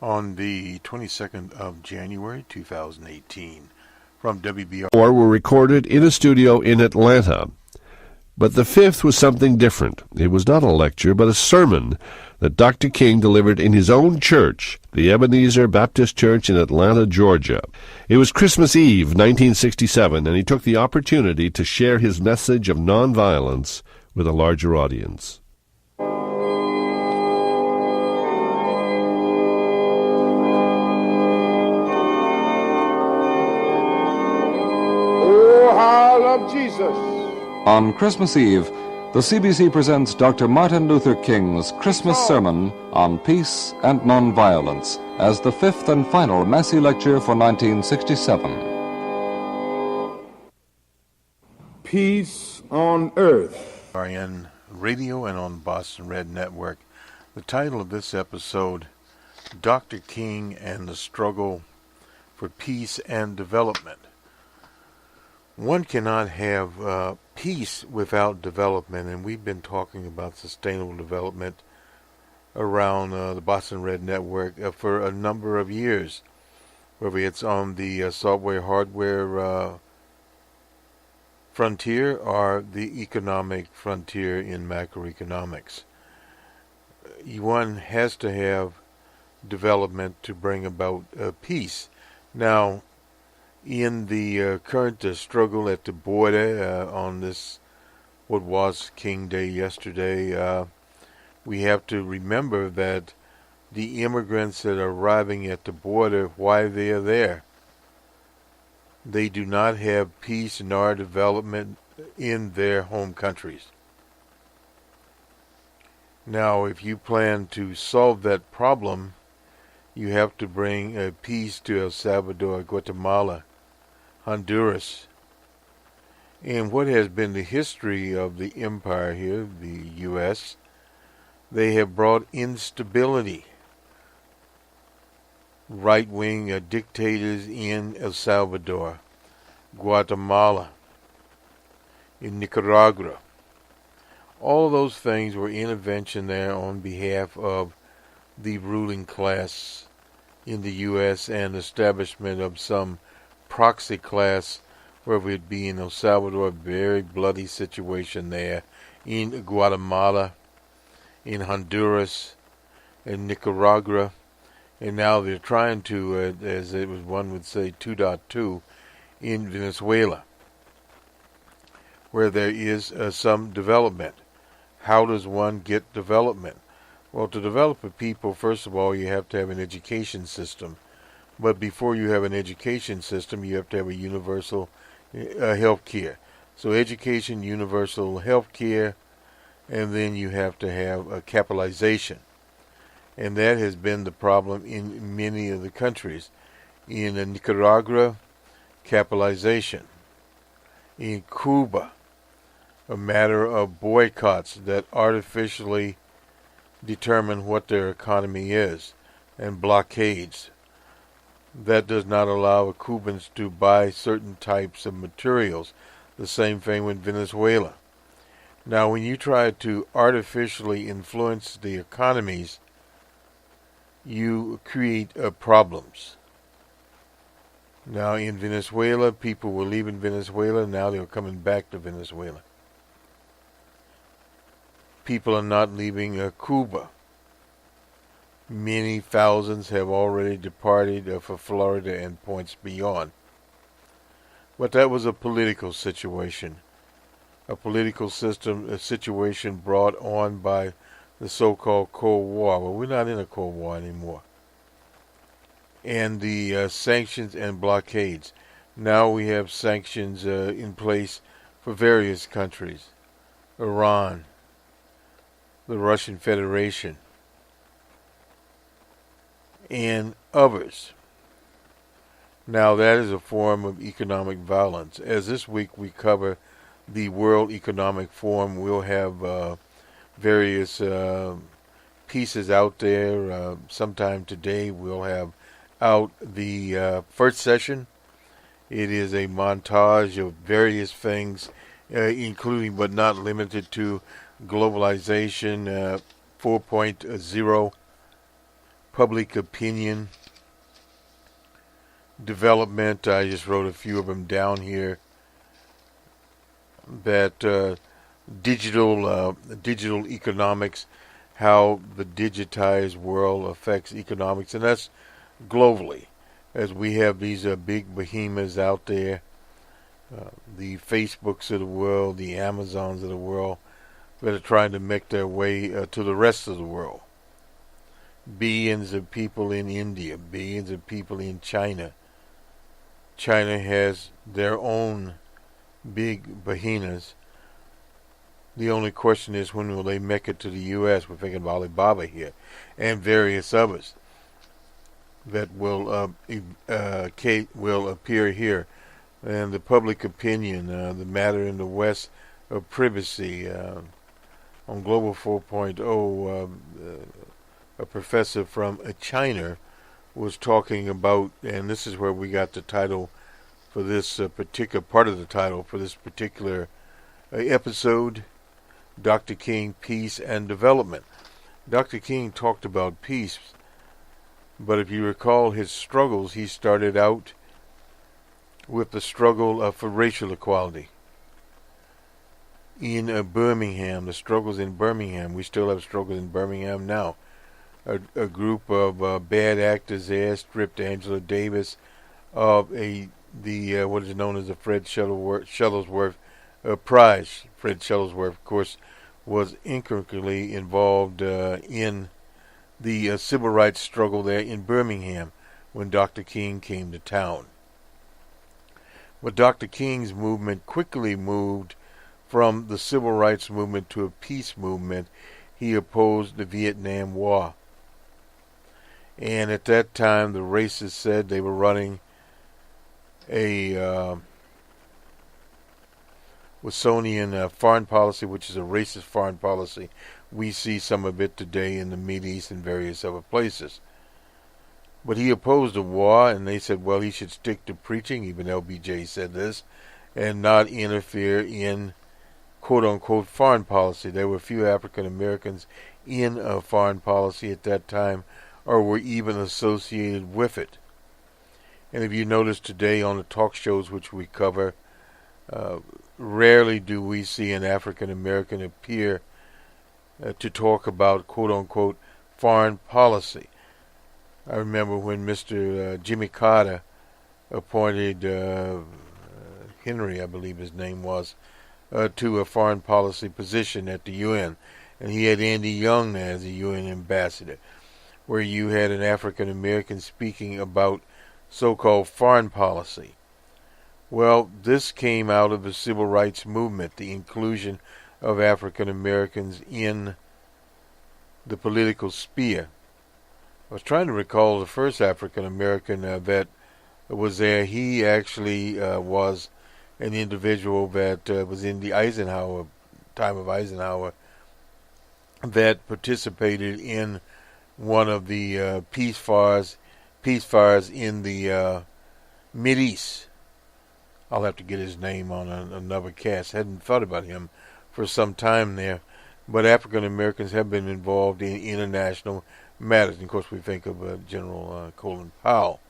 on the 22nd of January 2018 from WBR. Were recorded in a studio in Atlanta. But the fifth was something different. It was not a lecture, but a sermon that Dr. King delivered in his own church, the Ebenezer Baptist Church in Atlanta, Georgia. It was Christmas Eve, 1967, and he took the opportunity to share his message of nonviolence with a larger audience. Oh, how I love Jesus. On Christmas Eve, the CBC presents Dr. Martin Luther King's Christmas sermon on peace and nonviolence as the fifth and final Massey lecture for 1967. Peace on earth. RN Radio and on Boston Red Network. The title of this episode, Dr. King and the Struggle for Peace and Development. One cannot have peace without development, and we've been talking about sustainable development around the Boston Red Network for a number of years, whether it's on the software hardware frontier or the economic frontier in macroeconomics. One has to have development to bring about peace. Now, in the current struggle at the border on this, what was King Day yesterday, we have to remember that the immigrants that are arriving at the border, why they are there, they do not have peace nor development in their home countries. Now, if you plan to solve that problem, you have to bring peace to El Salvador, Guatemala, Honduras, and what has been the history of the empire here, the U.S., they have brought instability. Right-wing dictators in El Salvador, Guatemala, in Nicaragua. All of those things were intervention there on behalf of the ruling class in the U.S. and establishment of some proxy class, whether it be in El Salvador, a very bloody situation there, in Guatemala, in Honduras, in Nicaragua, and now they're trying to, as it was one would say, 2.2, in Venezuela, where there is some development. How does one get development? Well, to develop a people, first of all, you have to have an education system. But before you have an education system, you have to have a universal health care. So education, universal health care, and then you have to have a capitalization. And that has been the problem in many of the countries. In Nicaragua, capitalization. In Cuba, a matter of boycotts that artificially determine what their economy is, and blockades. That does not allow Cubans to buy certain types of materials. The same thing with Venezuela. Now, when you try to artificially influence the economies, you create problems. Now, in Venezuela, people were leaving Venezuela. Now they're coming back to Venezuela. People are not leaving Cuba. Many thousands have already departed for Florida and points beyond. But that was a political situation. A political situation brought on by the so-called Cold War. Well, we're not in a Cold War anymore. And the sanctions and blockades. Now we have sanctions in place for various countries. Iran, the Russian Federation, and others. Now that is a form of economic violence. As this week we cover the World Economic Forum, we'll have various pieces out there. Sometime today we'll have out the first session. It is a montage of various things, including but not limited to globalization 4.0, public opinion development. I just wrote a few of them down here. That digital economics, how the digitized world affects economics, and that's globally, as we have these big behemoths out there, the Facebooks of the world, the Amazons of the world, that are trying to make their way to the rest of the world. Billions of people in India, billions of people in China. China has their own big behemoths. The only question is, when will they make it to the U.S.? We're thinking of Alibaba here, and various others that will appear here. And the public opinion, the matter in the West of privacy. On Global 4.0, a professor from China was talking about, and this is where we got the title for this particular part of the title for this particular episode, Dr. King, Peace and Development. Dr. King talked about peace, but if you recall his struggles, he started out with the struggle for racial equality. In Birmingham, the struggles in Birmingham, we still have struggles in Birmingham now. A group of bad actors there stripped Angela Davis of what is known as the Fred Shuttlesworth Prize. Fred Shuttlesworth, of course, was intricately involved in the civil rights struggle there in Birmingham when Dr. King came to town. But Dr. King's movement quickly moved from the civil rights movement to a peace movement. He opposed the Vietnam War. And at that time, the racists said they were running a Wilsonian foreign policy, which is a racist foreign policy. We see some of it today in the Middle East and various other places. But he opposed the war, and they said, well, he should stick to preaching, even LBJ said this, and not interfere in quote-unquote foreign policy. There were few African Americans in foreign policy at that time, or were even associated with it. And if you notice today on the talk shows which we cover, rarely do we see an African American appear to talk about quote-unquote foreign policy. I remember when Mr. Jimmy Carter appointed Henry, I believe his name was, to a foreign policy position at the UN. And he had Andy Young there as a UN ambassador, where you had an African American speaking about so-called foreign policy. Well, this came out of the civil rights movement, the inclusion of African Americans in the political sphere. I was trying to recall the first African American that was there. He actually was an individual that was in the time of Eisenhower, that participated in one of the peace fires in the Mideast. I'll have to get his name on another cast. Hadn't thought about him for some time there. But African Americans have been involved in international matters. And of course, we think of General Colin Powell,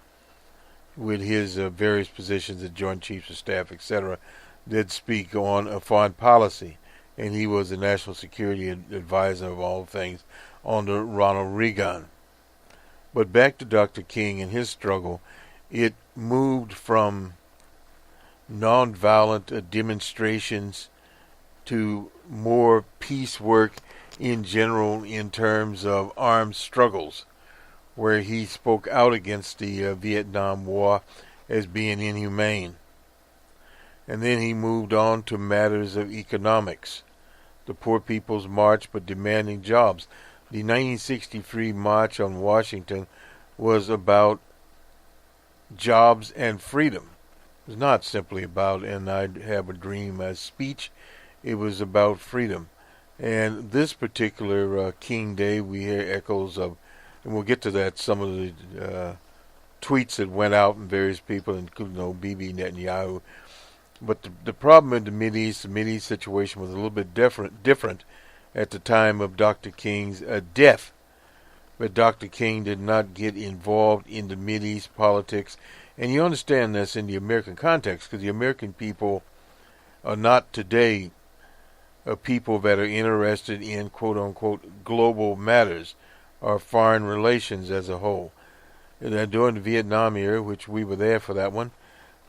with his various positions as Joint Chiefs of Staff, etc., did speak on foreign policy. And he was the National Security Advisor of all things under Ronald Reagan. But back to Dr. King and his struggle, it moved from nonviolent demonstrations to more peace work in general in terms of armed struggles, where he spoke out against the Vietnam War as being inhumane. And then he moved on to matters of economics. The Poor People's March, but demanding jobs. The 1963 March on Washington was about jobs and freedom. It was not simply about, and I'd have a dream speech. It was about freedom. And this particular King Day, we hear echoes of, and we'll get to that, some of the tweets that went out from various people, including Bibi Netanyahu. But the problem in the Mideast situation was a little bit different at the time of Dr. King's death. but Dr. King did not get involved in the Mideast politics. And you understand this in the American context, because the American people are not today a people that are interested in quote-unquote global matters or foreign relations as a whole. And during the Vietnam era, which we were there for that one,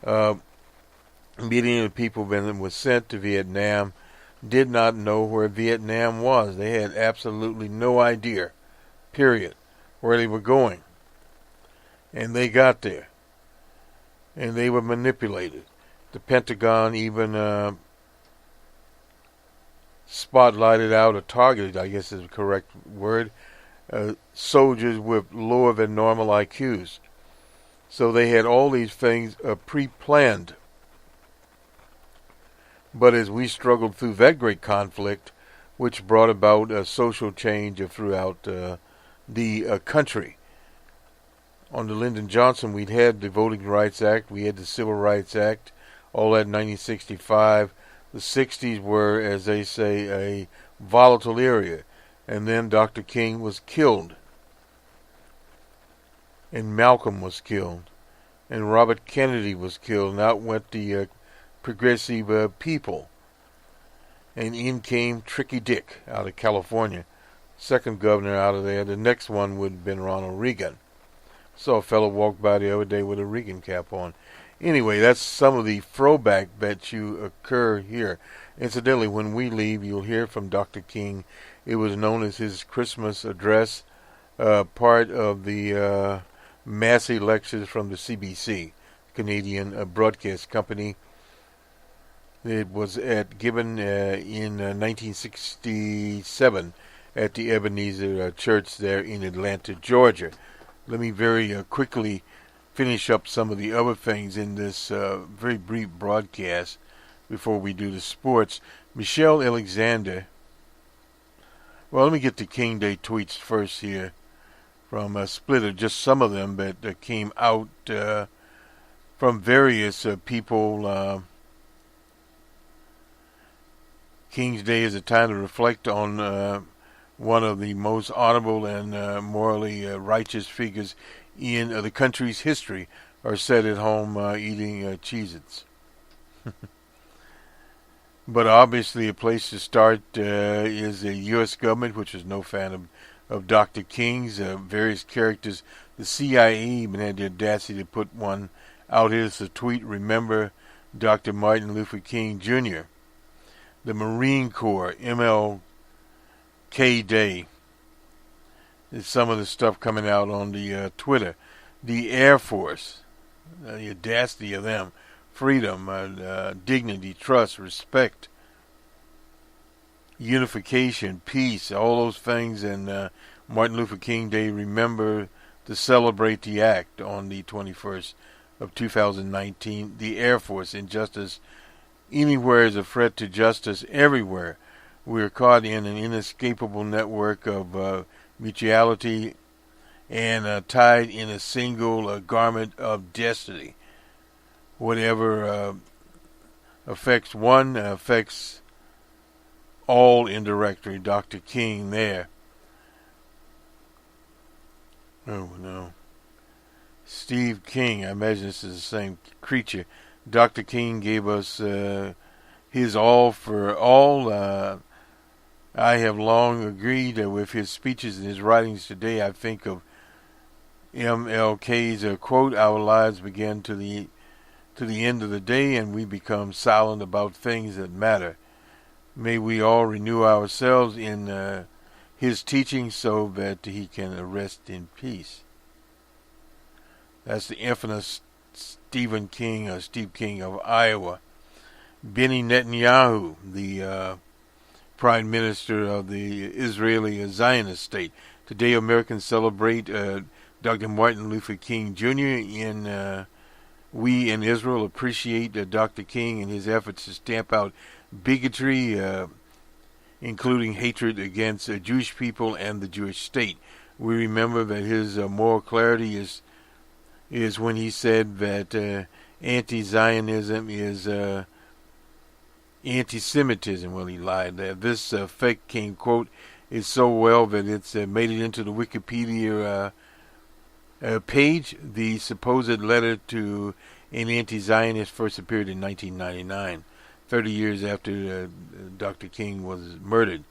many of the people that were sent to Vietnam did not know where Vietnam was. They had absolutely no idea, period, where they were going. And they got there. And they were manipulated. The Pentagon even spotlighted out or targeted, I guess is the correct word, soldiers with lower than normal IQs. So they had all these things pre-planned. But as we struggled through that great conflict, which brought about a social change throughout the country. On the Lyndon Johnson, we'd had the Voting Rights Act, we had the Civil Rights Act, all that in 1965. The 60s were, as they say, a volatile area. And then Dr. King was killed. And Malcolm was killed. And Robert Kennedy was killed. And out went the progressive people. And in came Tricky Dick out of California. Second governor out of there. The next one would have been Ronald Reagan. Saw a fellow walk by the other day with a Reagan cap on. Anyway, that's some of the throwback that you occur here. Incidentally, when we leave, you'll hear from Dr. King. It was known as his Christmas address, part of the massive lectures from the CBC, Canadian Broadcast Company. It was given in 1967 at the Ebenezer Church there in Atlanta, Georgia. Let me very quickly finish up some of the other things in this very brief broadcast before we do the sports. Michelle Alexander. Well, let me get the King Day tweets first here from Splitter, just some of them that came out from various people. King's Day is a time to reflect on one of the most honorable and morally righteous figures in the country's history are set at home eating Cheez-Its. But obviously a place to start is the U.S. government, which is no fan of Dr. King's. Various characters. The CIA even had the audacity to put one out here as a tweet, remember Dr. Martin Luther King Jr. The Marine Corps, MLK Day. There's some of the stuff coming out on the Twitter. The Air Force, the audacity of them. Freedom, dignity, trust, respect, unification, peace, all those things. And Martin Luther King Day, remember to celebrate the act on the 21st of 2019. The Air Force, injustice anywhere is a threat to justice everywhere. We are caught in an inescapable network of mutuality and tied in a single garment of destiny. Whatever affects one affects all indirectly. Dr. King there. Oh no. Steve King, I imagine this is the same creature. Dr. King gave us his all for all. I have long agreed with his speeches and his writings today. I think of MLK's quote, "Our lives begin to the end of the day, and we become silent about things that matter. May we all renew ourselves in his teaching so that he can rest in peace." That's the infamous Steve King of Iowa. Benny Netanyahu, the Prime Minister of the Israeli Zionist state. Today Americans celebrate Dr. Martin Luther King Jr. We in Israel appreciate Dr. King and his efforts to stamp out bigotry, including hatred against Jewish people and the Jewish state. We remember that his moral clarity is when he said that anti-Zionism is antisemitism. Well, he lied there. This fake King, quote, is so well that it's made it into the Wikipedia page. The supposed letter to an anti-Zionist first appeared in 1999, 30 years after Dr. King was murdered.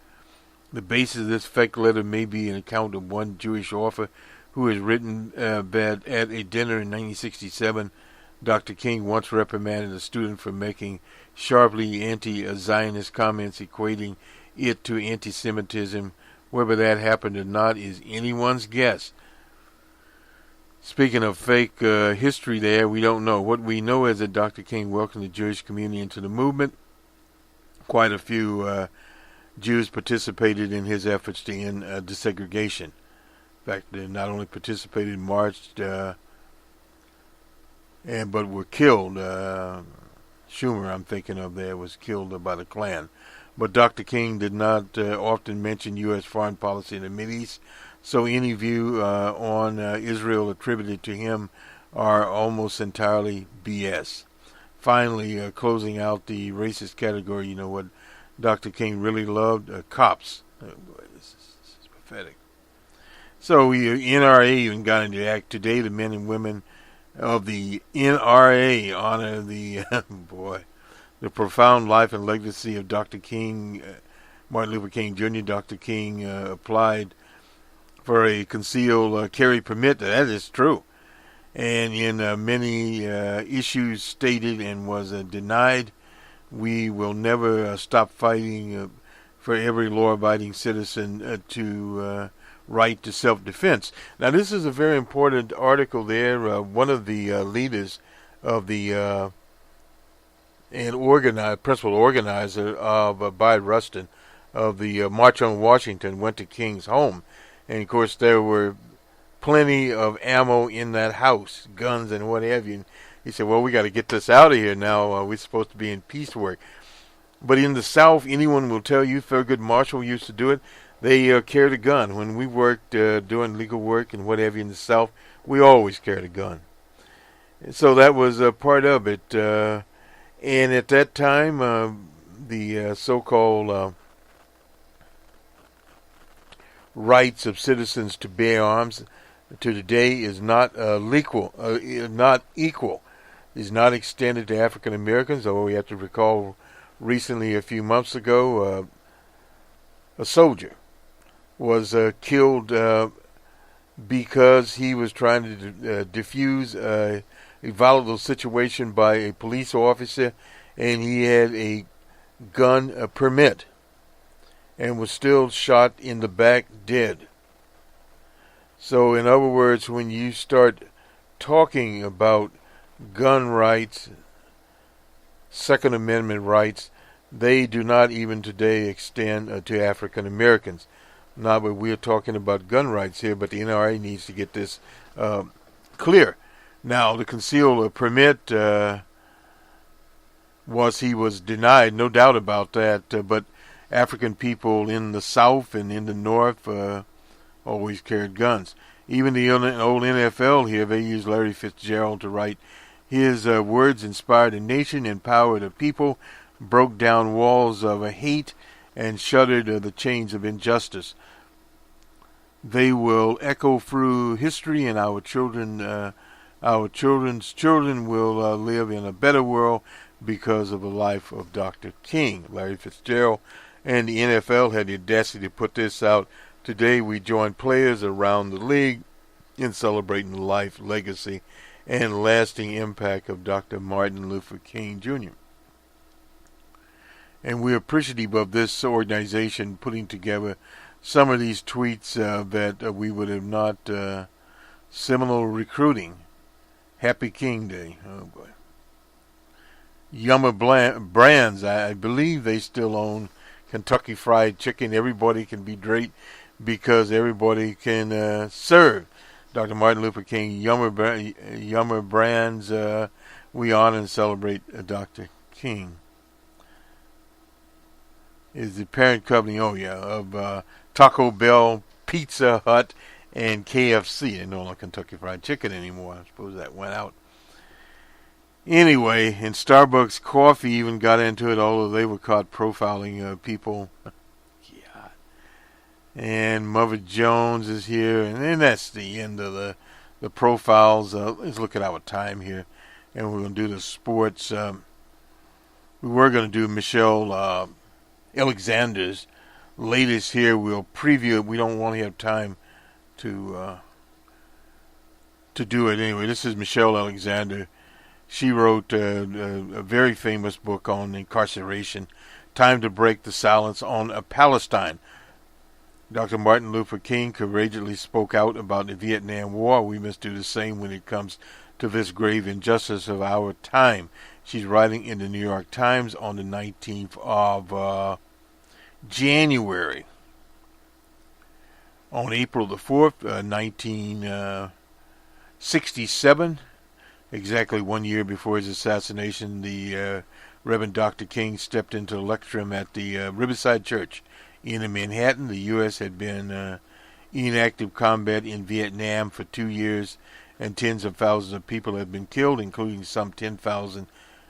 The basis of this fake letter may be an account of one Jewish author who has written that at a dinner in 1967, Dr. King once reprimanded a student for making sharply anti-Zionist comments, equating it to antisemitism. Whether that happened or not is anyone's guess. Speaking of fake history there, we don't know. What we know is that Dr. King welcomed the Jewish community into the movement. Quite a few Jews participated in his efforts to end desegregation. In fact, they not only participated, marched, but were killed. Schumer, I'm thinking of there, was killed by the Klan. But Dr. King did not often mention U.S. foreign policy in the Mideast, so any view on Israel attributed to him are almost entirely BS. Finally, closing out the racist category, you know what Dr. King really loved? Cops. Oh boy, this is pathetic. So NRA even got into the act today. The men and women of the NRA honor the the profound life and legacy of Dr. King, Martin Luther King Jr. Dr. King applied for a concealed carry permit. That is true, and in many issues stated and was denied. We will never stop fighting for every law-abiding citizen to right to self-defense. Now, this is a very important article there. One of the leaders of the principal organizer of Bayard Rustin of the March on Washington went to King's home, and of course there were plenty of ammo in that house, guns and what have you. And he said, well, we got to get this out of here now. We're supposed to be in peace work. But in the South, anyone will tell you, Thurgood Marshall used to do it, they carried a gun. When we worked doing legal work and what have you in the South, we always carried a gun. So that was part of it. And at that time, the so-called rights of citizens to bear arms to today is not equal. Is not extended to African Americans. Although we have to recall, recently, a few months ago, a soldier was killed because he was trying to diffuse a volatile situation by a police officer, and he had a gun permit and was still shot in the back dead. So in other words, when you start talking about gun rights, Second Amendment rights, they do not even today extend to African Americans. Now, but we're talking about gun rights here, but the NRA needs to get this clear. Now, the concealed permit he was denied, no doubt about that, but African people in the South and in the North always carried guns. Even the old NFL here, they used Larry Fitzgerald to write, his words inspired a nation, empowered a people, broke down walls of hate, and shuddered the chains of injustice. They will echo through history, and our children's children will live in a better world because of the life of Dr. King. Larry Fitzgerald and the NFL had the audacity to put this out. Today we join players around the league in celebrating the life, legacy, and lasting impact of Dr. Martin Luther King Jr. And we're appreciative of this organization putting together some of these tweets that we would have not Seminole recruiting. Happy King Day. Oh boy. Yummer Brands, I believe they still own Kentucky Fried Chicken. Everybody can be great because everybody can serve. Dr. Martin Luther King, Yummer Brands, we honor and celebrate Dr. King. Is the parent company, of Taco Bell, Pizza Hut, and KFC. They don't like Kentucky Fried Chicken anymore. I suppose that went out. Anyway, and Starbucks Coffee even got into it, although they were caught profiling people. God. And Mother Jones is here. And then that's the end of the profiles. Let's look at our time here. And we're going to do the sports. We were going to do Michelle Alexander's latest here. We'll preview it. We don't want to have time to do it anyway. This is Michelle Alexander. She wrote a very famous book on incarceration, Time to Break the Silence on Palestine. Dr. Martin Luther King courageously spoke out about the Vietnam War. We must do the same when it comes to this grave injustice of our time. She's writing in the New York Times on the 19th of January. On April the 4th, 1967, exactly 1 year before his assassination, the Reverend Dr. King stepped into the lectern at the Riverside Church in Manhattan. The U.S. had been in active combat in Vietnam for 2 years, and tens of thousands of people had been killed, including some 10,000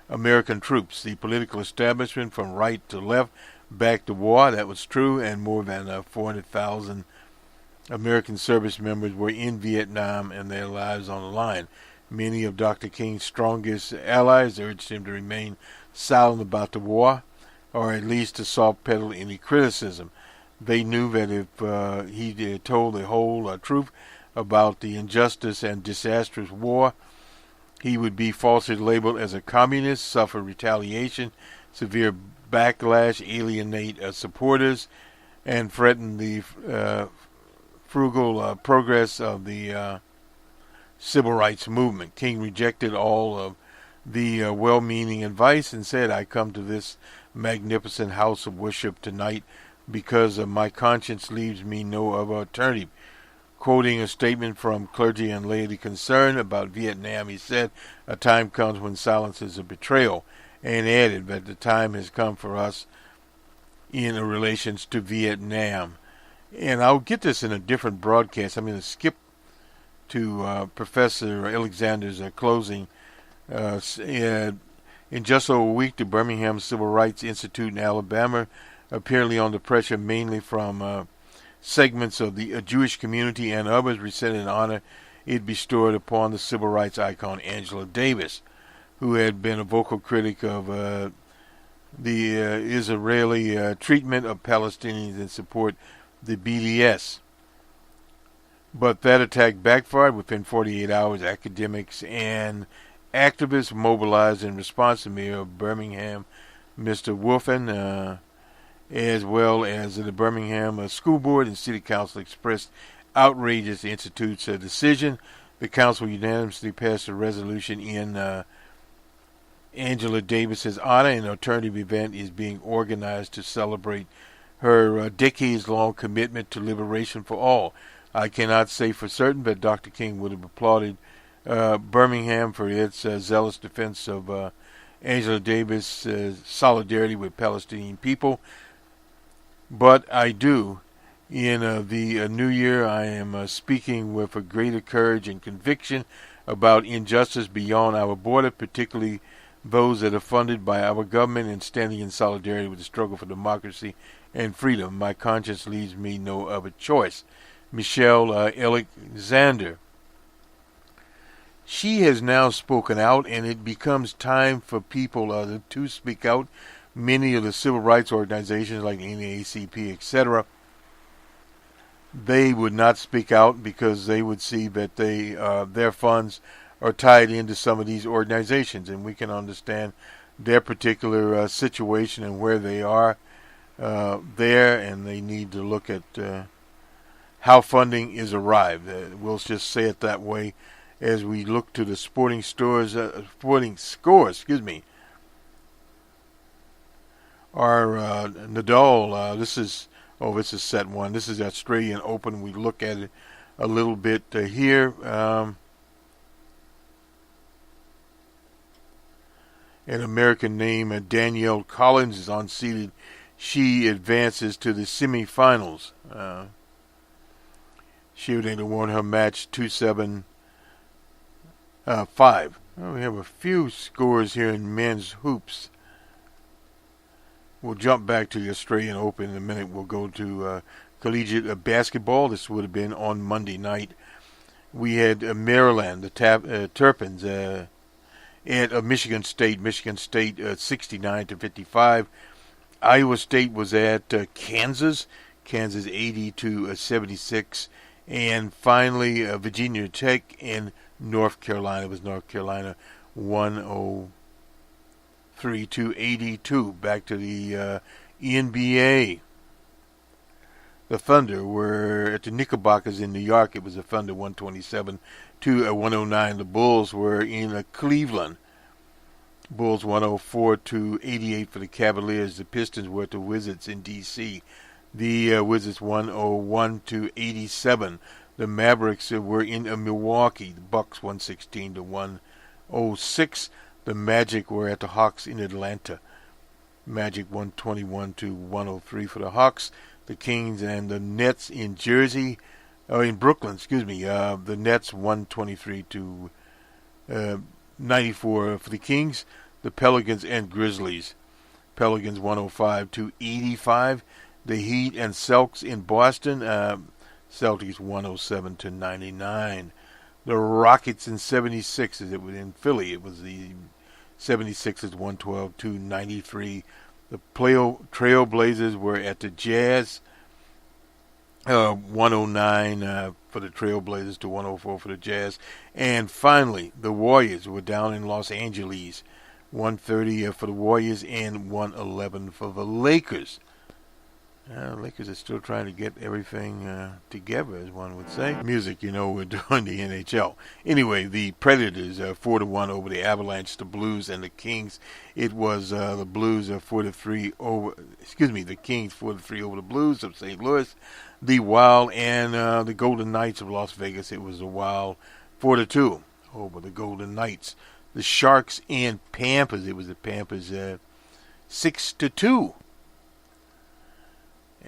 American troops. The political establishment, from right to left, backed the war. That was true, and more than 400,000 American service members were in Vietnam and their lives on the line. Many of Dr. King's strongest allies urged him to remain silent about the war, or at least to soft pedal any criticism. They knew that if he told the whole truth about the injustice and disastrous war, he would be falsely labeled as a communist, suffer retaliation, severe backlash, alienate supporters, and threaten the frugal progress of the civil rights movement. King rejected all of the well-meaning advice and said, "I come to this magnificent house of worship tonight because my conscience leaves me no other alternative." Quoting a statement from clergy and laity concerned about Vietnam, he said, "A time comes when silence is a betrayal," and added that the time has come for us in relations to Vietnam. And I'll get this in a different broadcast. I'm going to skip to Professor Alexander's closing. In just over a week, the Birmingham Civil Rights Institute in Alabama, apparently under pressure mainly from segments of the Jewish community and others, resented an honor it bestowed upon the civil rights icon Angela Davis, who had been a vocal critic of the Israeli treatment of Palestinians and support the BDS. But that attack backfired. Within 48 hours, academics and activists mobilized in response to Mayor of Birmingham, Mr. Wolfen, as well as the Birmingham School Board and City Council expressed outrage at the Institute's decision. The council unanimously passed a resolution in Angela Davis's honor. An alternative event is being organized to celebrate her decades-long commitment to liberation for all. I cannot say for certain, but Dr. King would have applauded Birmingham for its zealous defense of Angela Davis' solidarity with Palestinian people. But I do. In the new year, I am speaking with a greater courage and conviction about injustice beyond our border, particularly those that are funded by our government, and standing in solidarity with the struggle for democracy and freedom. My conscience leaves me no other choice. Michelle Alexander. She has now spoken out, and it becomes time for people to speak out. Many of the civil rights organizations like the NAACP, etc., they would not speak out because they would see that their funds are tied into some of these organizations, and we can understand their particular situation and where they are there, and they need to look at how funding is arrived. We'll just say it that way as we look to the sporting scores. Our Nadal, this is set one. This is the Australian Open. We look at it a little bit here. An American named Danielle Collins is unseeded. She advances to the semifinals. She would have won her match 2-7-5. We have a few scores here in men's hoops. We'll jump back to the Australian Open in a minute. We'll go to collegiate basketball. This would have been on Monday night. We had Maryland, the Terrapins, at Michigan State. Michigan State 69-55. Iowa State was at Kansas. Kansas 80-76. And finally, Virginia Tech and North Carolina. It was North Carolina 103-82. Back to the NBA. The Thunder were at the Knickerbockers in New York. It was the Thunder 127-109. The Bulls were in Cleveland. Bulls 104-88 for the Cavaliers. The Pistons were at the Wizards in D.C. The Wizards 101-87. The Mavericks were in Milwaukee. The Bucks 116-106. The Magic were at the Hawks in Atlanta. Magic 121-103 for the Hawks. The Kings and the Nets in Jersey, in Brooklyn, the Nets 123-94 for the Kings. The Pelicans and Grizzlies. Pelicans 105-85. The Heat and Celtics in Boston. Celtics 107-99. The Rockets and 76ers. It was in Philly. It was the 76ers 112-93. The Trailblazers were at the Jazz, 109 for the Trailblazers to 104 for the Jazz. And finally, the Warriors were down in Los Angeles, 130 for the Warriors and 111 for the Lakers. Lakers are still trying to get everything together, as one would say. Music, we're doing the NHL. Anyway, the Predators 4-1 over the Avalanche, the Blues, and the Kings. It was the Blues 4-3 over. The Kings 4-3 over the Blues of St. Louis. The Wild and the Golden Knights of Las Vegas. It was the Wild 4-2 over the Golden Knights. The Sharks and Panthers. It was the Panthers 6-2.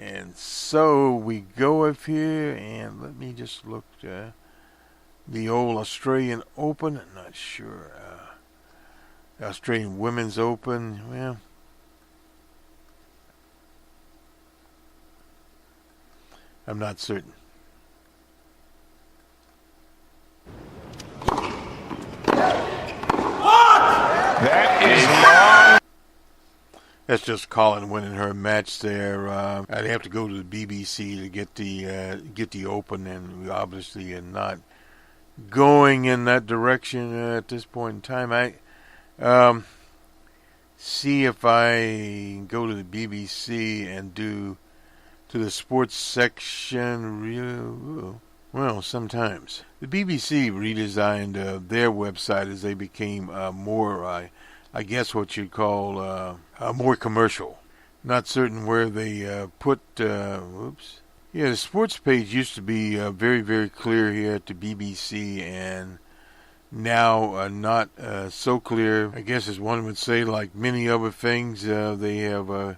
And so we go up here, and let me just look at the old Australian Open. I'm not sure. The Australian Women's Open, well, I'm not certain. That is long. That's just Colin winning her match there. I'd have to go to the BBC to get the Open, and we obviously are not going in that direction at this point in time. I see if I go to the BBC and do to the sports section. Well, sometimes the BBC redesigned their website as they became more. I guess what you'd call more commercial. Not certain where they put. Whoops. Yeah, the sports page used to be very, very clear here at the BBC, and now not so clear. I guess as one would say, like many other things, they have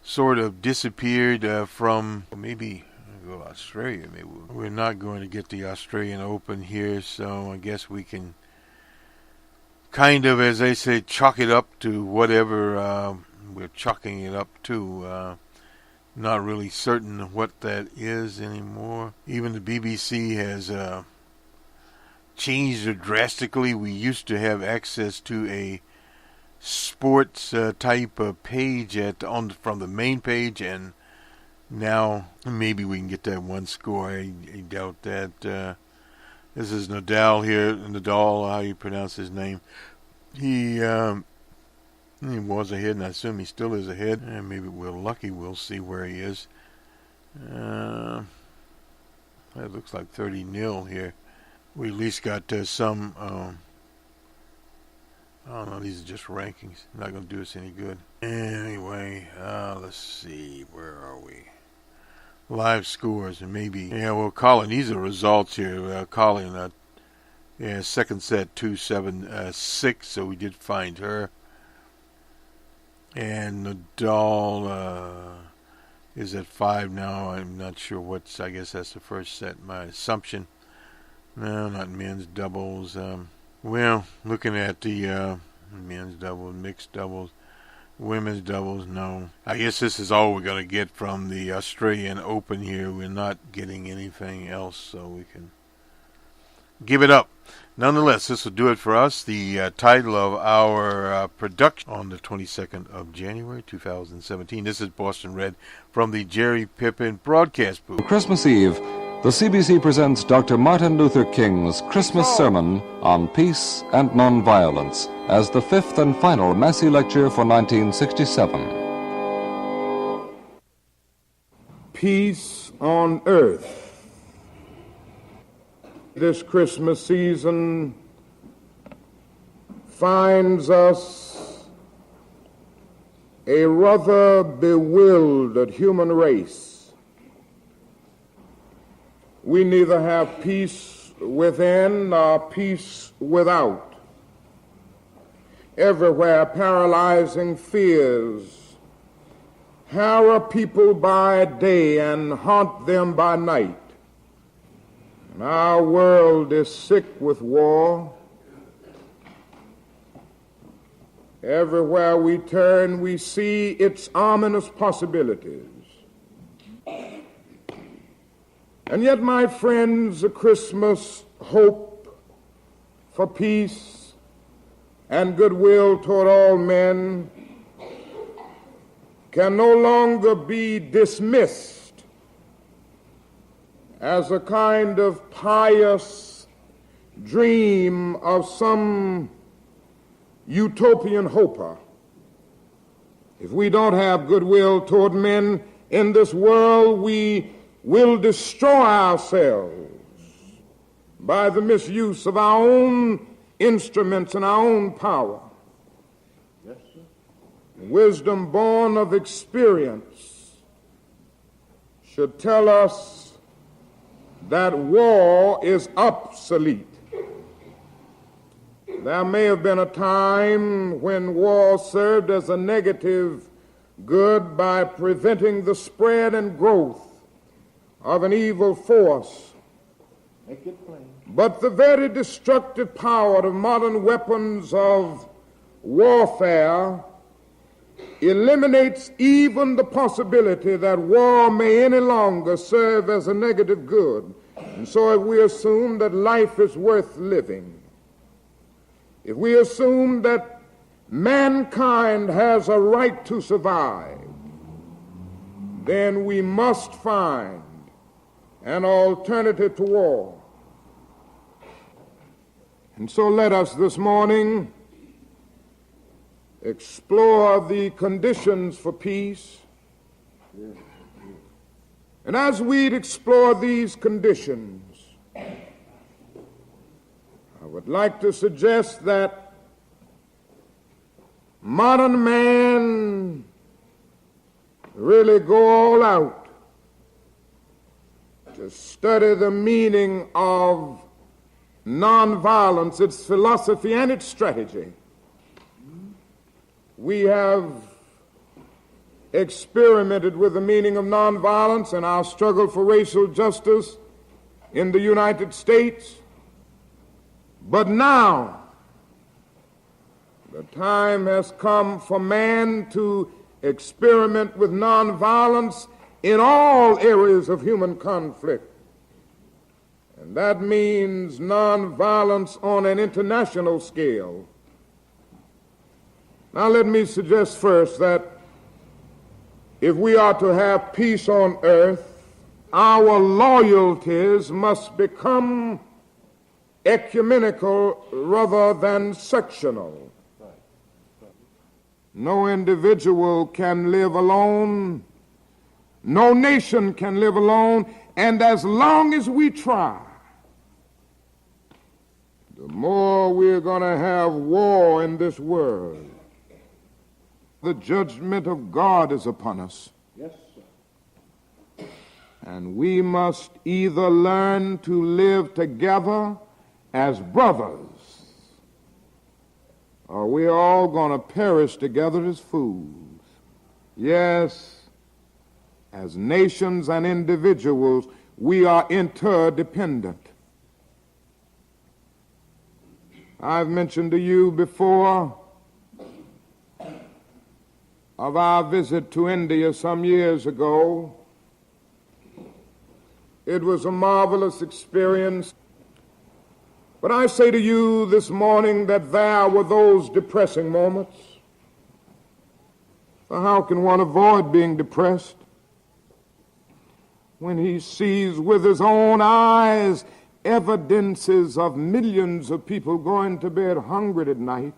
sort of disappeared from maybe. Go to Australia. Maybe we're not going to get the Australian Open here, so I guess we can kind of, as they say, chalk it up to whatever we're chalking it up to. Not really certain what that is anymore. Even the BBC has changed it drastically. We used to have access to a sports type of page from the main page, and now maybe we can get that one score. I doubt that. This is Nadal here. Nadal, how you pronounce his name. He was ahead, and I assume he still is ahead. And maybe we're lucky. We'll see where he is. That looks like 30-0 here. We at least got some. I don't know. These are just rankings. Not going to do us any good. Anyway, let's see. Where are we? Live scores, and maybe. Yeah, well, Colin, these are results here. Colin, second set 2-7-6, so we did find her. And Nadal is at 5 now. I'm not sure what's. I guess that's the first set. My assumption. No, not men's doubles. Well, looking at the men's doubles, mixed doubles. Women's doubles, no. I guess this is all we're going to get from the Australian Open here. We're not getting anything else, so we can give it up. Nonetheless, this will do it for us. The title of our production on the 22nd of January 2017. This is Boston Red from the Jerry Pippin broadcast booth. Christmas Eve, the CBC presents Dr. Martin Luther King's Christmas sermon on peace and nonviolence as the fifth and final Massey lecture for 1967. Peace on earth. This Christmas season finds us a rather bewildered human race. We neither have peace within nor peace without. Everywhere paralyzing fears harrow people by day and haunt them by night. And our world is sick with war. Everywhere we turn, we see its ominous possibilities. And yet, my friends, the Christmas hope for peace and goodwill toward all men can no longer be dismissed as a kind of pious dream of some utopian hoper. If we don't have goodwill toward men in this world, we will destroy ourselves by the misuse of our own instruments and our own power. Yes, sir. Wisdom born of experience should tell us that war is obsolete. There may have been a time when war served as a negative good by preventing the spread and growth of an evil force. Make it plain. But the very destructive power of modern weapons of warfare eliminates even the possibility that war may any longer serve as a negative good. And so if we assume that life is worth living, if we assume that mankind has a right to survive, then we must find an alternative to war. And so let us this morning explore the conditions for peace. And as we explore these conditions, I would like to suggest that modern man really go all out to study the meaning of nonviolence, its philosophy and its strategy. We have experimented with the meaning of nonviolence in our struggle for racial justice in the United States. But now, the time has come for man to experiment with nonviolence in all areas of human conflict. And that means nonviolence on an international scale. Now let me suggest first that if we are to have peace on earth, our loyalties must become ecumenical rather than sectional. No individual can live alone. No nation can live alone. And as long as we try, the more we're going to have war in this world. The judgment of God is upon us. Yes, sir. And we must either learn to live together as brothers, or we're all going to perish together as fools. Yes, as nations and individuals, we are interdependent. I've mentioned to you before of our visit to India some years ago. It was a marvelous experience. But I say to you this morning that there were those depressing moments. For how can one avoid being depressed when he sees with his own eyes evidences of millions of people going to bed hungry at night?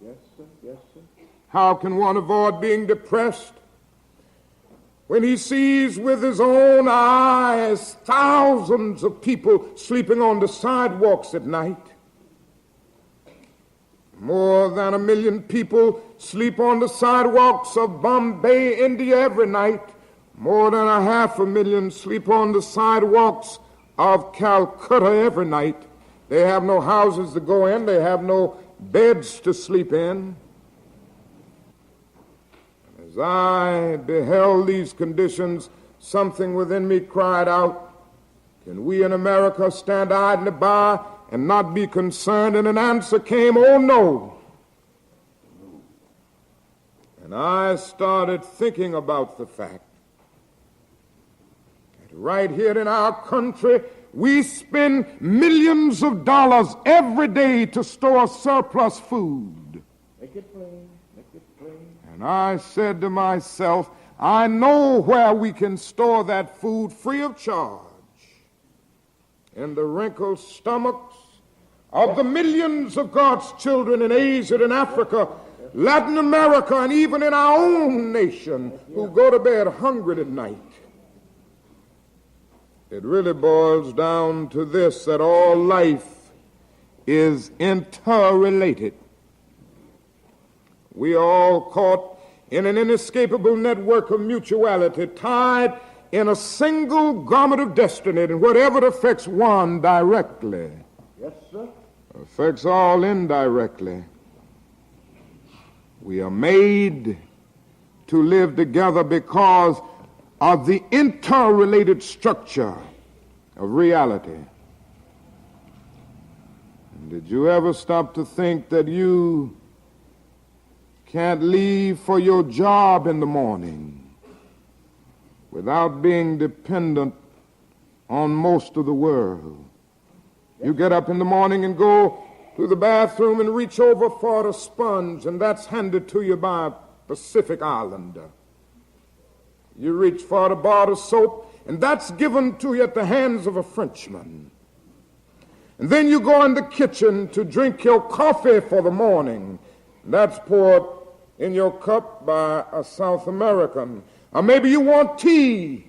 Yes, sir. Yes, sir. How can one avoid being depressed when he sees with his own eyes thousands of people sleeping on the sidewalks at night? More than 1 million people sleep on the sidewalks of Bombay, India every night. More than 500,000 sleep on the sidewalks of Calcutta every night. They have no houses to go in. They have no beds to sleep in. As I beheld these conditions, something within me cried out, can we in America stand idly by and not be concerned? And an answer came, oh no. And I started thinking about the fact that right here in our country, we spend millions of dollars every day to store surplus food. Make it plain, make it plain. And I said to myself, I know where we can store that food free of charge. In the wrinkled stomachs of the millions of God's children in Asia and Africa, Latin America, and even in our own nation who go to bed hungry at night. It really boils down to this, that all life is interrelated. We are all caught in an inescapable network of mutuality, tied in a single garment of destiny, and whatever affects one directly, yes, sir, affects all indirectly. We are made to live together because of the interrelated structure of reality. And did you ever stop to think that you can't leave for your job in the morning without being dependent on most of the world? You get up in the morning and go to the bathroom and reach over for a sponge, and that's handed to you by a Pacific Islander. You reach for a bar of soap, and that's given to you at the hands of a Frenchman. And then you go in the kitchen to drink your coffee for the morning. That's poured in your cup by a South American. Or maybe you want tea.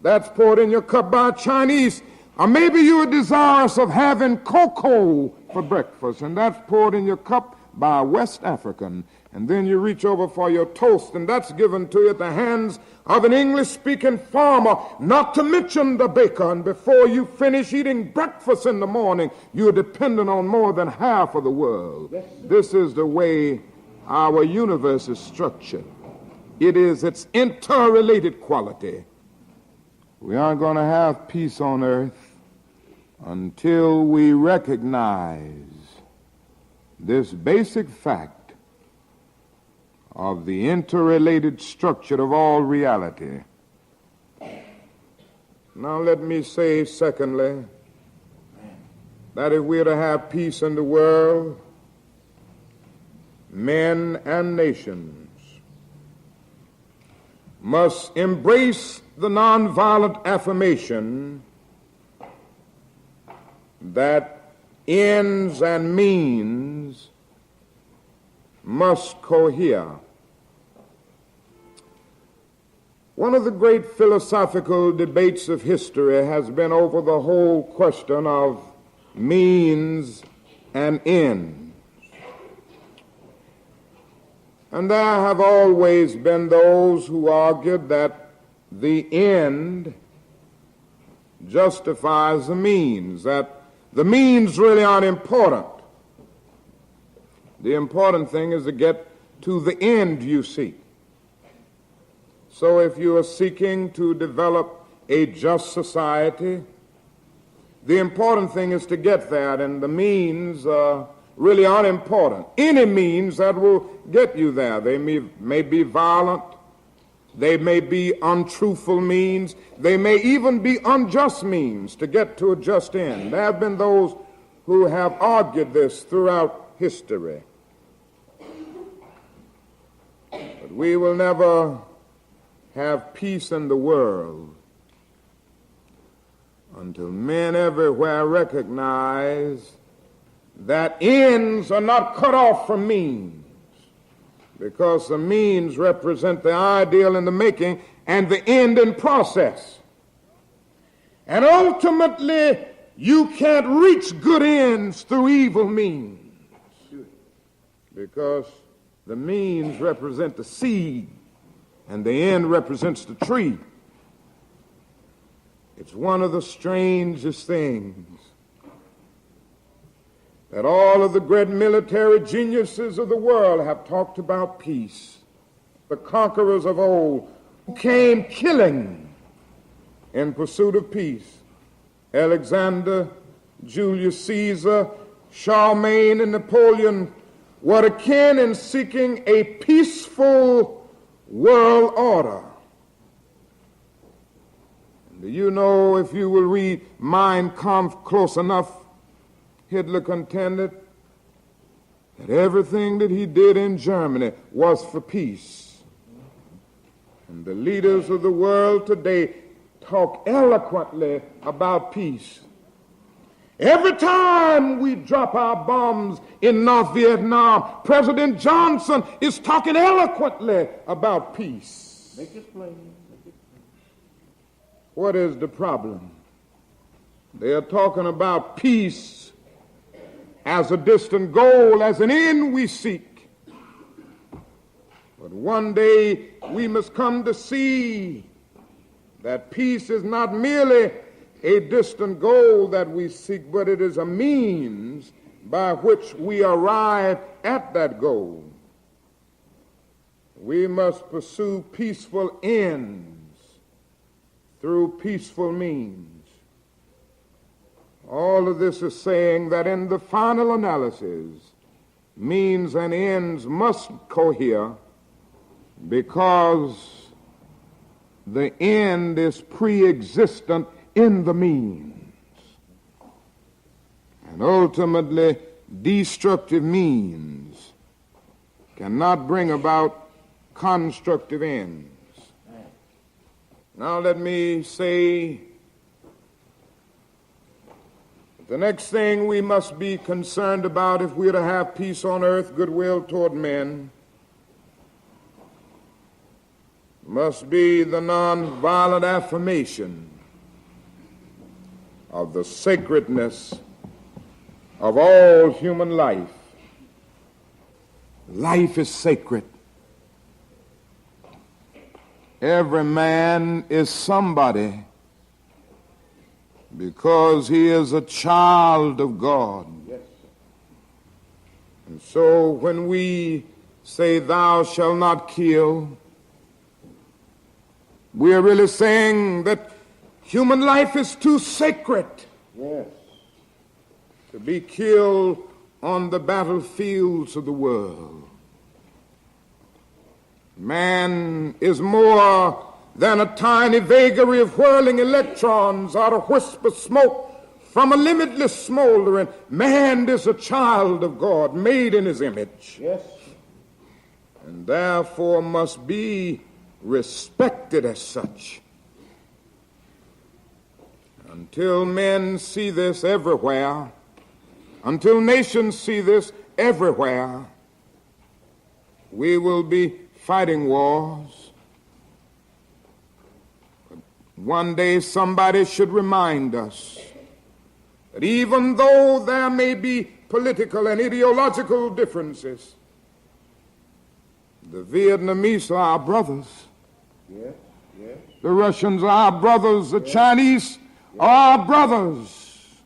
That's poured in your cup by a Chinese. Or maybe you are desirous of having cocoa for breakfast, and that's poured in your cup by a West African. And then you reach over for your toast, and that's given to you at the hands of an English-speaking farmer, not to mention the baker. And before you finish eating breakfast in the morning, you're dependent on more than half of the world. Yes. This is the way our universe is structured. It is its interrelated quality. We aren't going to have peace on earth until we recognize this basic fact of the interrelated structure of all reality. Now let me say, secondly, that if we're to have peace in the world, men and nations must embrace the nonviolent affirmation that ends and means must cohere. One of the great philosophical debates of history has been over the whole question of means and ends. And there have always been those who argued that the end justifies the means, that the means really aren't important. The important thing is to get to the end you seek. So if you are seeking to develop a just society, the important thing is to get there, and the means really unimportant. Any means that will get you there. They may be violent. They may be untruthful means. They may even be unjust means to get to a just end. There have been those who have argued this throughout history. But we will never have peace in the world until men everywhere recognize that ends are not cut off from means, because the means represent the ideal in the making and the end in process. And ultimately, you can't reach good ends through evil means, because the means represent the seed and the end represents the tree. It's one of the strangest things that all of the great military geniuses of the world have talked about peace. The conquerors of old came killing in pursuit of peace. Alexander, Julius Caesar, Charlemagne, and Napoleon were akin in seeking a peaceful world order. And do you know, if you will read Mein Kampf close enough, Hitler contended that everything that he did in Germany was for peace. And the leaders of the world today talk eloquently about peace. Every time we drop our bombs in North Vietnam, President Johnson is talking eloquently about peace. Make it plain. What is the problem? They are talking about peace as a distant goal, as an end we seek. But one day we must come to see that peace is not merely a distant goal that we seek, but it is a means by which we arrive at that goal. We must pursue peaceful ends through peaceful means. All of this is saying that in the final analysis, means and ends must cohere, because the end is pre-existent in the means. And ultimately, destructive means cannot bring about constructive ends. Now let me say, the next thing we must be concerned about if we're to have peace on earth, goodwill toward men, must be the nonviolent affirmation of the sacredness of all human life. Life is sacred. Every man is somebody because he is a child of God. Yes. And so when we say, "Thou shalt not kill," we are really saying that human life is too sacred, yes, to be killed on the battlefields of the world. Man is more than a tiny vagary of whirling electrons or a wisp of smoke from a limitless smoldering. Man is a child of God, made in his image. Yes. And therefore must be respected as such. Until men see this everywhere, until nations see this everywhere, we will be fighting wars. But one day somebody should remind us that even though there may be political and ideological differences, the Vietnamese are our brothers. Yes, yes. The Russians are our brothers. The Chinese are our brothers.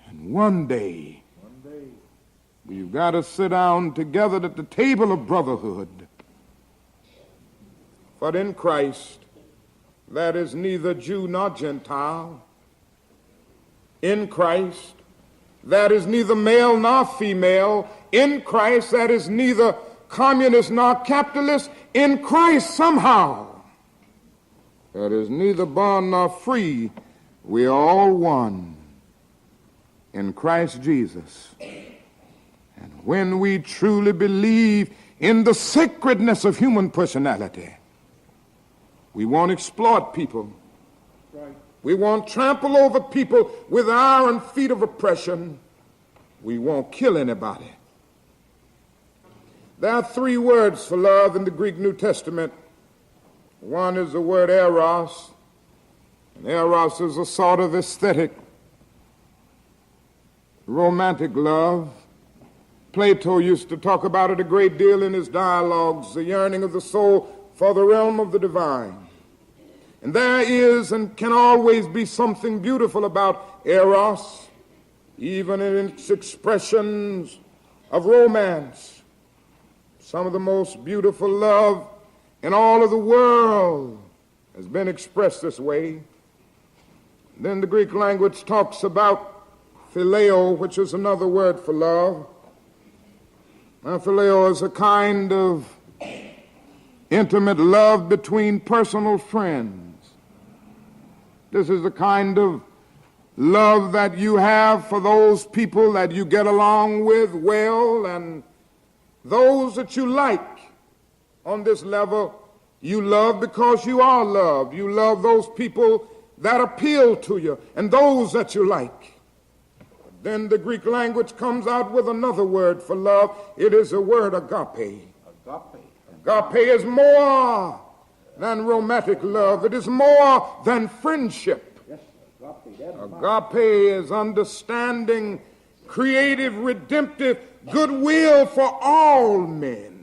And one day, we've got to sit down together at the table of brotherhood. For in Christ, there is neither Jew nor Gentile. In Christ, that is neither male nor female, in Christ that is neither communist nor capitalist, in Christ somehow, that is neither bond nor free, we are all one in Christ Jesus. And when we truly believe in the sacredness of human personality, we won't exploit people. Right. We won't trample over people with iron feet of oppression. We won't kill anybody. There are three words for love in the Greek New Testament. One is the word eros, and eros is a sort of aesthetic, romantic love. Plato used to talk about it a great deal in his dialogues, the yearning of the soul for the realm of the divine. And there is and can always be something beautiful about eros, even in its expressions of romance. Some of the most beautiful love in all of the world has been expressed this way. Then the Greek language talks about phileo, which is another word for love. Now, phileo is a kind of intimate love between personal friends. This is the kind of love that you have for those people that you get along with well, and those that you like. On this level, you love because you are loved. You love those people that appeal to you and those that you like. Then the Greek language comes out with another word for love. It is the word agape. Agape is more than romantic love. It is more than friendship. Agape is understanding, creative, redemptive goodwill for all men.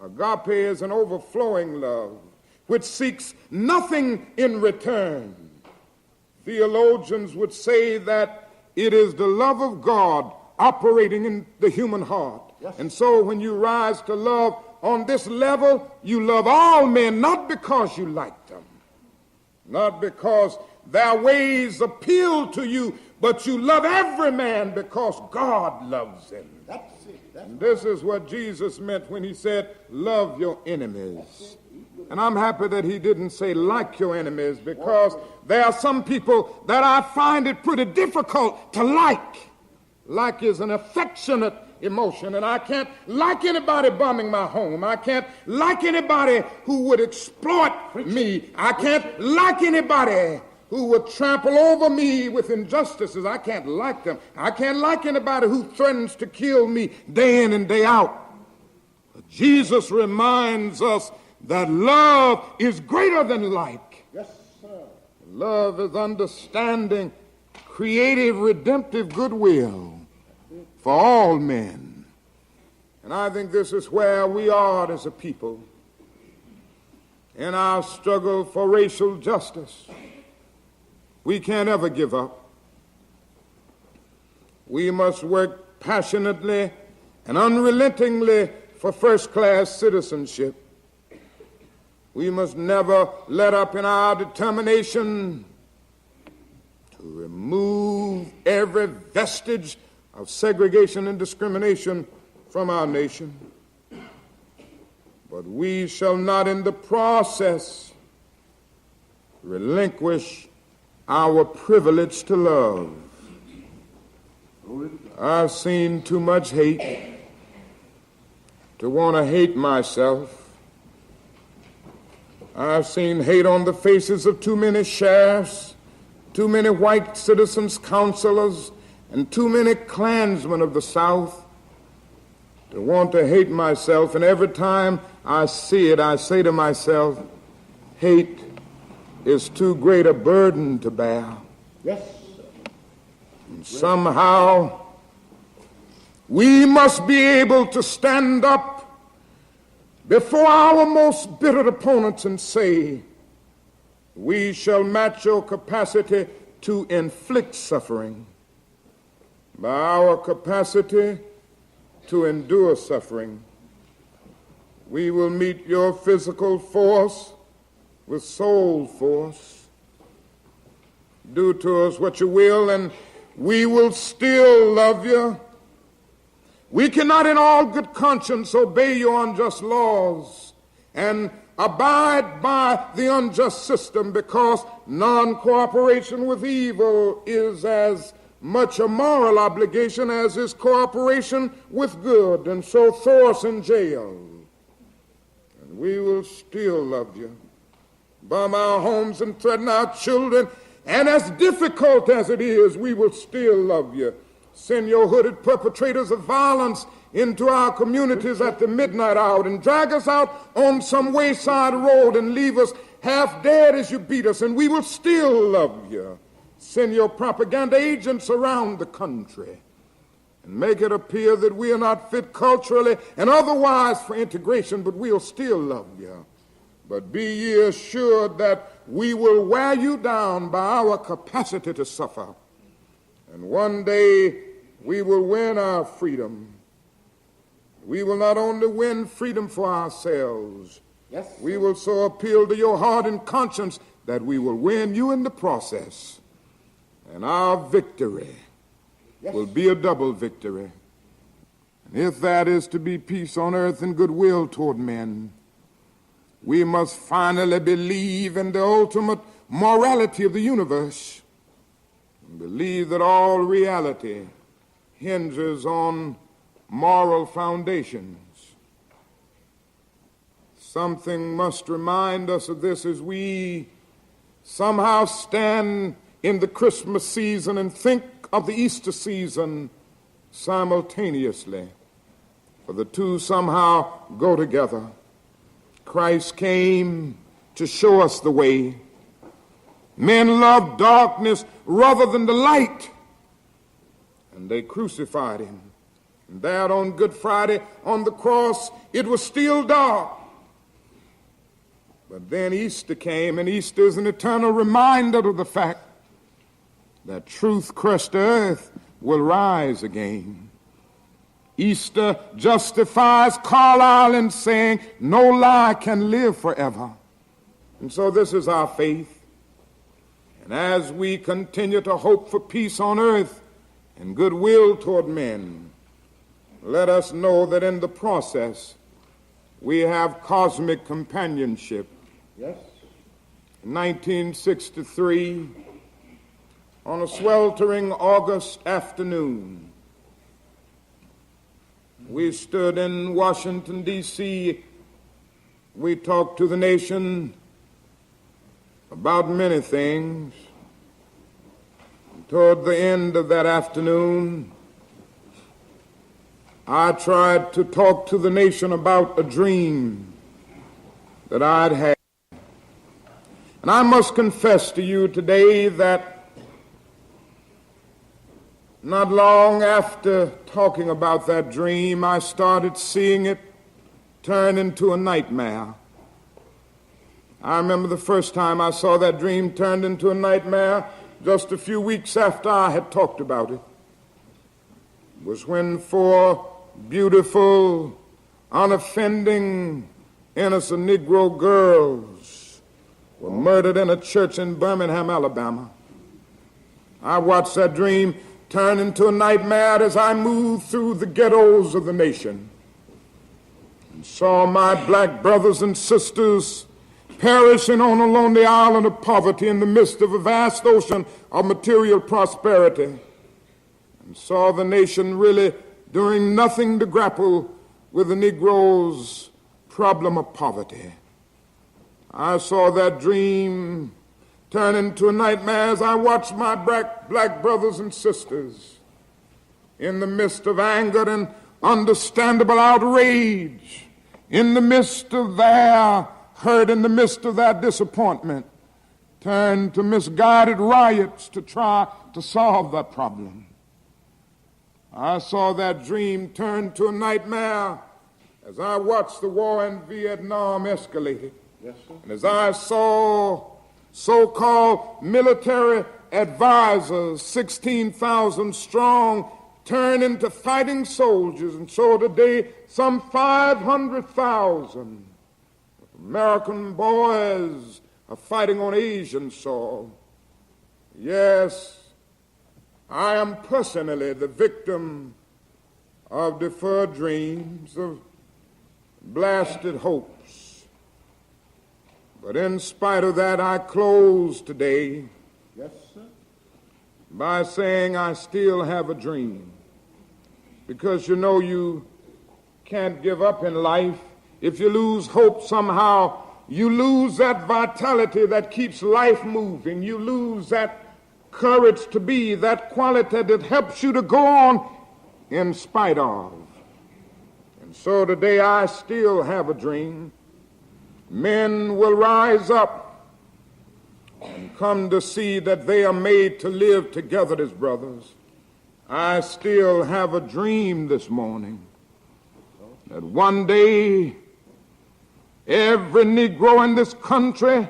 Agape is an overflowing love which seeks nothing in return. Theologians would say that it is the love of God operating in the human heart. Yes. And so when you rise to love on this level, you love all men, not because you like them, not because their ways appeal to you, but you love every man because God loves him. That's it. And this is what Jesus meant when he said, love your enemies. And I'm happy that he didn't say like your enemies, because there are some people that I find it pretty difficult to like. Like is an affectionate emotion, and I can't like anybody bombing my home. I can't like anybody who would exploit me. I can't like anybody who would trample over me with injustices. I can't like them. I can't like anybody who threatens to kill me day in and day out. But Jesus reminds us that love is greater than like. Yes, sir. Love is understanding, creative, redemptive goodwill for all men. And I think this is where we are as a people in our struggle for racial justice. We can't ever give up. We must work passionately and unrelentingly for first-class citizenship. We must never let up in our determination to remove every vestige of segregation and discrimination from our nation. But we shall not in the process relinquish our privilege to love. I've seen too much hate to want to hate myself. I've seen hate on the faces of too many sheriffs, too many white citizens, counselors, and too many Klansmen of the South to want to hate myself. And every time I see it, I say to myself, hate is too great a burden to bear. Yes, sir. And somehow we must be able to stand up before our most bitter opponents and say, we shall match your capacity to inflict suffering by our capacity to endure suffering. We will meet your physical force with soul force. Do to us what you will, and we will still love you. We cannot in all good conscience obey your unjust laws and abide by the unjust system, because non-cooperation with evil is as much a moral obligation as is cooperation with good, and so throw us in jail. And we will still love you. Bomb our homes and threaten our children, and as difficult as it is, we will still love you. Send your hooded perpetrators of violence into our communities at the midnight hour and drag us out on some wayside road and leave us half dead as you beat us, and we will still love you. Send your propaganda agents around the country and make it appear that we are not fit culturally and otherwise for integration, but we'll still love you. But be ye assured that we will wear you down by our capacity to suffer. And one day we will win our freedom. We will not only win freedom for ourselves, we will so appeal to your heart and conscience that we will win you in the process. And our victory will be a double victory. And if that is to be peace on earth and goodwill toward men, we must finally believe in the ultimate morality of the universe and believe that all reality hinges on moral foundations. Something must remind us of this as we somehow stand in the Christmas season and think of the Easter season simultaneously, for the two somehow go together. Christ came to show us the way. Men loved darkness rather than the light, and they crucified him. And there on Good Friday on the cross, it was still dark. But then Easter came, and Easter is an eternal reminder of the fact that truth crushed earth will rise again. Easter justifies Carlyle in saying, no lie can live forever. And so this is our faith. And as we continue to hope for peace on earth and goodwill toward men, let us know that in the process we have cosmic companionship. Yes. In 1963, on a sweltering August afternoon, we stood in Washington, D.C. We talked to the nation about many things. Toward the end of that afternoon, I tried to talk to the nation about a dream that I'd had. And I must confess to you today that not long after talking about that dream, I started seeing it turn into a nightmare. I remember the first time I saw that dream turned into a nightmare just a few weeks after I had talked about it. It was when 4 beautiful, unoffending, innocent Negro girls were murdered in a church in Birmingham, Alabama. I watched that dream turn into a nightmare as I moved through the ghettos of the nation and saw my black brothers and sisters perishing on a lonely island of poverty in the midst of a vast ocean of material prosperity, and saw the nation really doing nothing to grapple with the Negro's problem of poverty. I saw that dream turn into a nightmare as I watched my black brothers and sisters in the midst of anger and understandable outrage, in the midst of their hurt, in the midst of their disappointment, turn to misguided riots to try to solve that problem. I saw that dream turn to a nightmare as I watched the war in Vietnam escalate. Yes, sir. And as I saw so-called military advisors, 16,000 strong, turn into fighting soldiers. And so today, some 500,000 American boys are fighting on Asian soil. Yes, I am personally the victim of deferred dreams, of blasted hopes. But in spite of that, I close today by saying I still have a dream. Because you know you can't give up in life. If you lose hope somehow, you lose that vitality that keeps life moving. You lose that courage to be, that quality that helps you to go on in spite of. And so today I still have a dream. Men will rise up and come to see that they are made to live together as brothers. I still have a dream this morning that one day every Negro in this country,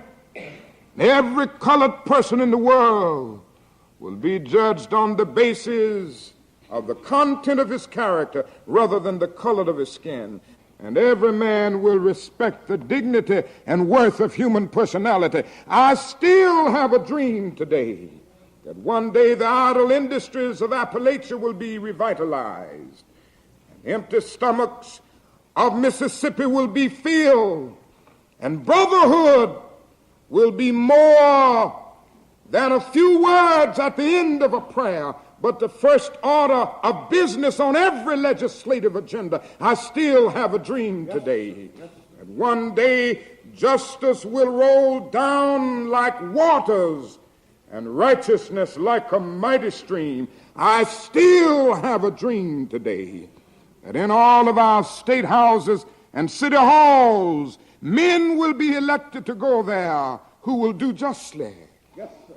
every colored person in the world will be judged on the basis of the content of his character rather than the color of his skin. And every man will respect the dignity and worth of human personality. I still have a dream today that one day the idle industries of Appalachia will be revitalized. And empty stomachs of Mississippi will be filled. And brotherhood will be more than a few words at the end of a prayer, but the first order of business on every legislative agenda. I still have a dream today that one day justice will roll down like waters and righteousness like a mighty stream. I still have a dream today that in all of our state houses and city halls, men will be elected to go there who will do justly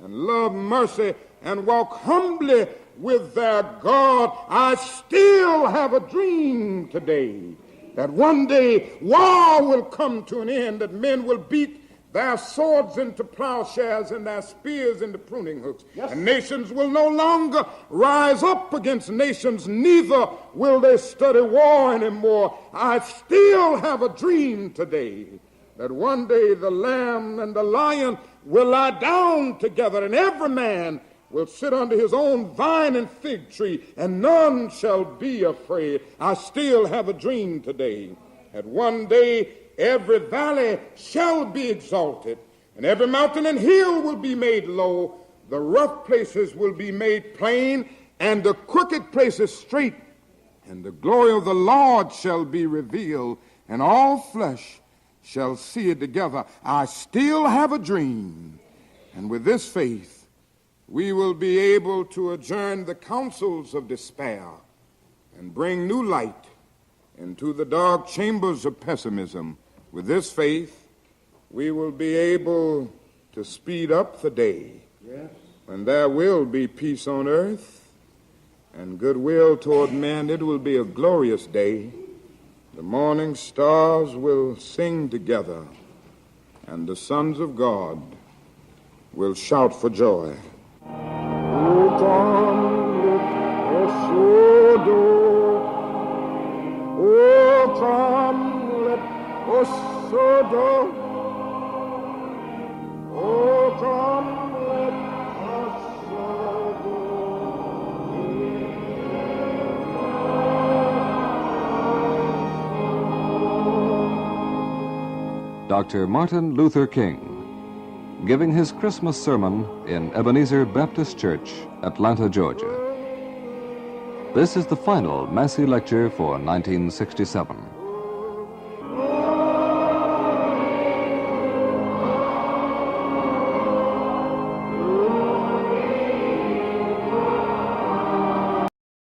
and love mercy and walk humbly with their God. I still have a dream today that one day war will come to an end, that men will beat their swords into plowshares and their spears into pruning hooks. And nations will no longer rise up against nations, neither will they study war anymore. I still have a dream today that one day the lamb and the lion will lie down together, and every man will sit under his own vine and fig tree, and none shall be afraid. I still have a dream today that one day every valley shall be exalted, and every mountain and hill will be made low. The rough places will be made plain, and the crooked places straight, and the glory of the Lord shall be revealed, and all flesh shall see it together. I still have a dream, and with this faith, we will be able to adjourn the councils of despair and bring new light into the dark chambers of pessimism. With this faith, we will be able to speed up the day when there will be peace on earth and goodwill toward men. It will be a glorious day. The morning stars will sing together, and the sons of God will shout for joy. O come, let us adore. O come, let us adore. O come, let us adore. Dr. Martin Luther King, giving his Christmas sermon in Ebenezer Baptist Church, Atlanta, Georgia. This is the final Massey lecture for 1967.